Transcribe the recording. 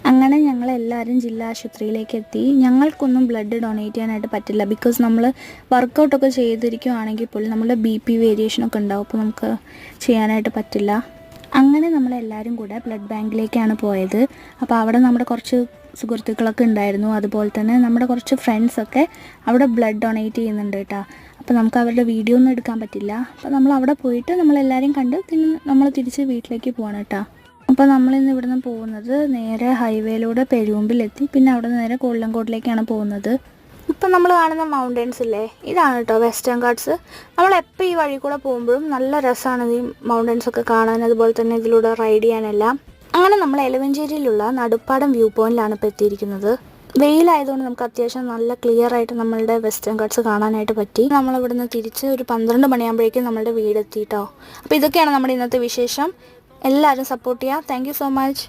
അങ്ങനെ ഞങ്ങളെല്ലാവരും ജില്ലാ ആശുപത്രിയിലേക്ക് എത്തി. ഞങ്ങൾക്കൊന്നും ബ്ലഡ് ഡൊണേറ്റ് ചെയ്യാനായിട്ട് പറ്റില്ല. ബിക്കോസ് നമ്മൾ വർക്കൗട്ടൊക്കെ ചെയ്തിരിക്കുകയാണെങ്കിൽ പോലും നമ്മുടെ BP വേരിയേഷനൊക്കെ ഉണ്ടാവും. അപ്പോൾ നമുക്ക് ചെയ്യാനായിട്ട് പറ്റില്ല. അങ്ങനെ നമ്മളെല്ലാവരും കൂടെ ബ്ലഡ് ബാങ്കിലേക്കാണ് പോയത്. അപ്പോൾ അവിടെ നമ്മുടെ കുറച്ച് സുഹൃത്തുക്കളൊക്കെ ഉണ്ടായിരുന്നു. അതുപോലെ തന്നെ നമ്മുടെ കുറച്ച് ഫ്രണ്ട്സൊക്കെ അവിടെ ബ്ലഡ് ഡൊണേറ്റ് ചെയ്യുന്നുണ്ട് കേട്ടോ. അപ്പോൾ നമുക്ക് അവരുടെ വീഡിയോ ഒന്നും എടുക്കാൻ പറ്റില്ല. അപ്പോൾ നമ്മൾ അവിടെ പോയിട്ട് നമ്മളെല്ലാവരെയും കണ്ട് പിന്നെ നമ്മൾ തിരിച്ച് വീട്ടിലേക്ക് പോകണം കേട്ടോ. അപ്പോൾ നമ്മളിന്ന് ഇവിടുന്ന് പോകുന്നത് നേരെ ഹൈവേയിലൂടെ പെരുമ്പിലെത്തി. പിന്നെ അവിടെ നിന്ന് നേരെ കൊല്ലങ്കോട്ടിലേക്കാണ് പോകുന്നത്. ഇപ്പം നമ്മൾ കാണുന്ന മൗണ്ടൻസ് ഇല്ലേ, ഇതാണ് കേട്ടോ വെസ്റ്റേൺ ഗാട്ട്സ്. നമ്മളെപ്പോൾ ഈ വഴി കൂടെ പോകുമ്പോഴും നല്ല രസമാണ് ഈ മൗണ്ടൻസൊക്കെ കാണാൻ, അതുപോലെ തന്നെ ഇതിലൂടെ റൈഡ് ചെയ്യാനെല്ലാം. അങ്ങനെ നമ്മൾ എലവഞ്ചേരിയിലുള്ള നടുപ്പാടം വ്യൂ പോയിന്റിലാണ് ഇപ്പോൾ എത്തിയിരിക്കുന്നത്. വെയിലായതുകൊണ്ട് നമുക്ക് അത്യാവശ്യം നല്ല ക്ലിയർ ആയിട്ട് നമ്മളുടെ വെസ്റ്റേൺ ഗാട്ട്സ് കാണാനായിട്ട് പറ്റി. നമ്മളിവിടുന്ന് തിരിച്ച് ഒരു 12 മണിയാകുമ്പോഴേക്കും നമ്മളുടെ വീടെത്തി കേട്ടോ. അപ്പോൾ ഇതൊക്കെയാണ് നമ്മുടെ ഇന്നത്തെ വിശേഷം. എല്ലാവരും സപ്പോർട്ട് ചെയ്യുക. Thank you so much.